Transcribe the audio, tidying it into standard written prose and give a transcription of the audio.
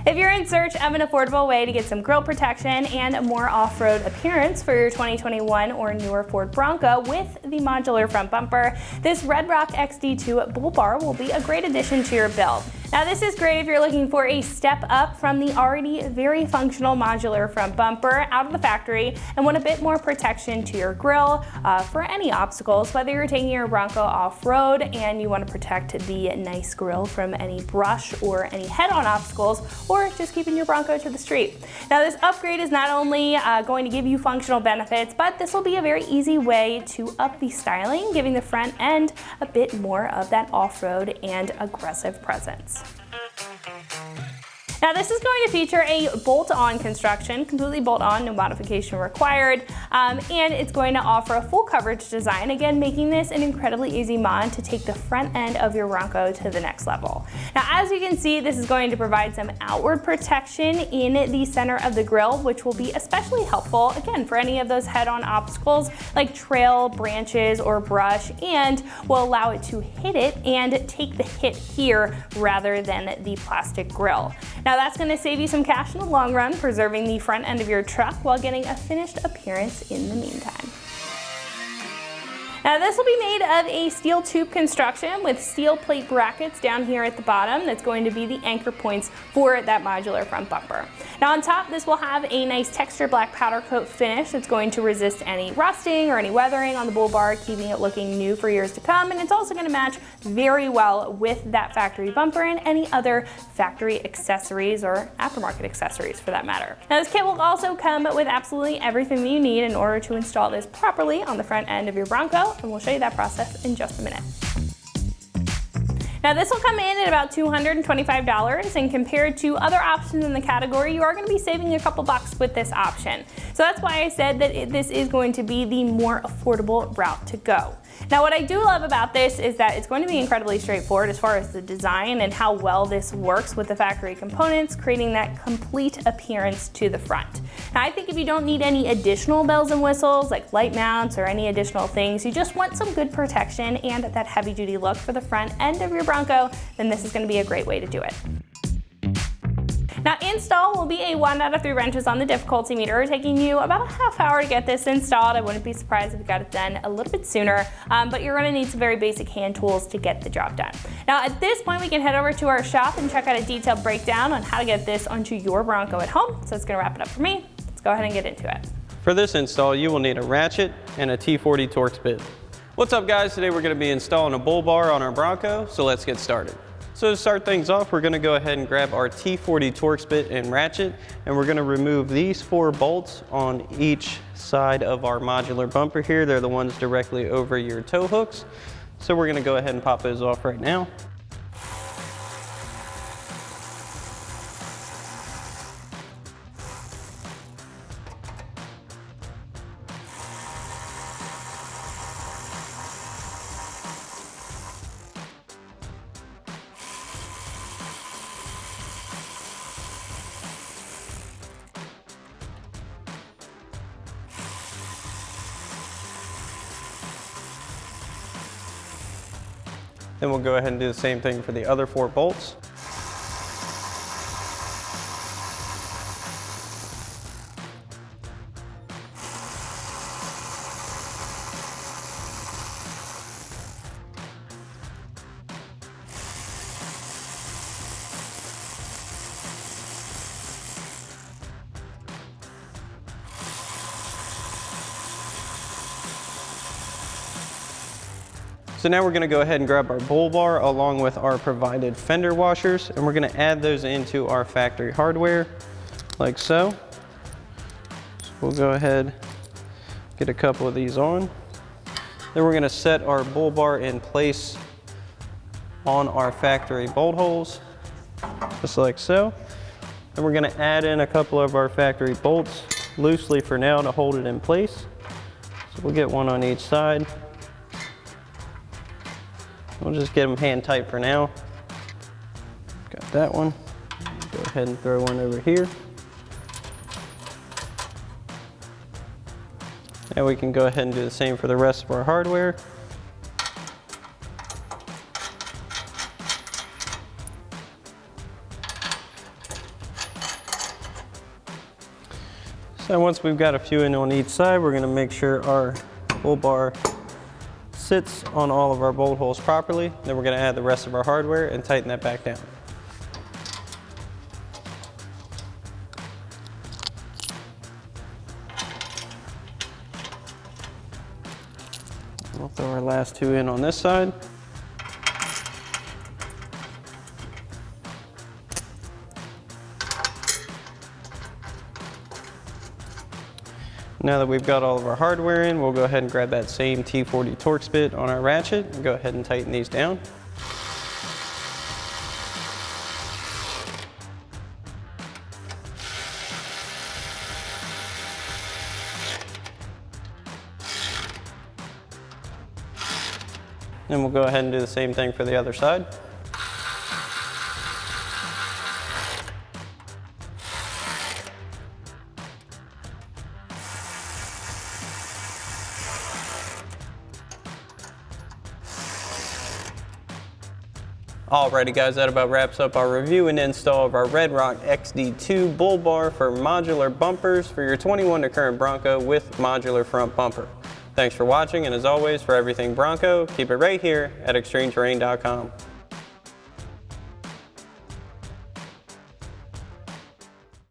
If you're in search of an affordable way to get some grille protection and a more off-road appearance for your 2021 or newer Ford Bronco with the modular front bumper, this Red Rock XD2 Bull Bar will be a great addition to your build. Now this is great if you're looking for a step up from the already very functional modular front bumper out of the factory and want a bit more protection to your grille for any obstacles, whether you're taking your Bronco off-road and you want to protect the nice grille from any brush or any head-on obstacles, or just keeping your Bronco to the street. Now this upgrade is not only going to give you functional benefits, but this will be a very easy way to up the styling, giving the front end a bit more of that off-road and aggressive presence. Now this is going to feature a bolt-on construction, completely bolt-on, no modification required, and it's going to offer a full coverage design, again making this an incredibly easy mod to take the front end of your Bronco to the next level. Now as you can see, this is going to provide some outward protection in the center of the grille, which will be especially helpful, again, for any of those head-on obstacles like trail, branches, or brush, and will allow it to hit it and take the hit here rather than the plastic grille. Now that's going to save you some cash in the long run, preserving the front end of your truck while getting a finished appearance in the meantime. Now this will be made of a steel tube construction with steel plate brackets down here at the bottom that's going to be the anchor points for that modular front bumper. Now on top, this will have a nice texture black powder coat finish that's going to resist any rusting or any weathering on the Bull Bar, keeping it looking new for years to come, and it's also going to match very well with that factory bumper and any other factory accessories or aftermarket accessories for that matter. Now this kit will also come with absolutely everything that you need in order to install this properly on the front end of your Bronco, and we'll show you that process in just a minute. Now this will come in at about $225, and compared to other options in the category, you are going to be saving a couple bucks with this option. So that's why I said that this is going to be the more affordable route to go. Now what I do love about this is that it's going to be incredibly straightforward as far as the design and how well this works with the factory components, creating that complete appearance to the front. Now I think if you don't need any additional bells and whistles like light mounts or any additional things, you just want some good protection and that heavy duty look for the front end of your Bronco, then this is going to be a great way to do it. Now install will be a 1 out of 3 wrenches on the difficulty meter, taking you about a half hour to get this installed. I wouldn't be surprised if you got it done a little bit sooner, but you're going to need some very basic hand tools to get the job done. Now at this point we can head over to our shop and check out a detailed breakdown on how to get this onto your Bronco at home. So that's going to wrap it up for me. Let's go ahead and get into it. For this install you will need a ratchet and a T40 Torx bit. What's up guys, today we're going to be installing a Bull Bar on our Bronco, so let's get started. So to start things off, we're going to go ahead and grab our T40 Torx bit and ratchet, and we're going to remove these 4 bolts on each side of our modular bumper here. They're the ones directly over your tow hooks. So we're going to go ahead and pop those off right now. Then we'll go ahead and do the same thing for the other 4 bolts. So now we're going to go ahead and grab our Bull Bar along with our provided fender washers, and we're going to add those into our factory hardware like so. So we'll go ahead, get a couple of these on. Then we're going to set our Bull Bar in place on our factory bolt holes, just like so. Then we're going to add in a couple of our factory bolts loosely for now to hold it in place. So we'll get one on each side. We'll just get them hand tight for now. Got that one. Go ahead and throw one over here. Now we can go ahead and do the same for the rest of our hardware. So once we've got a few in on each side, we're gonna make sure our bull bar sits on all of our bolt holes properly. Then we're gonna add the rest of our hardware and tighten that back down. We'll throw our last two in on this side. Now that we've got all of our hardware in, we'll go ahead and grab that same T40 Torx bit on our ratchet and go ahead and tighten these down. Then we'll go ahead and do the same thing for the other side. Alrighty guys, that about wraps up our review and install of our Red Rock XD2 bull bar for modular bumpers for your 21 current Bronco with modular front bumper. Thanks for watching, and as always, for everything Bronco, keep it right here at ExtremeTerrain.com.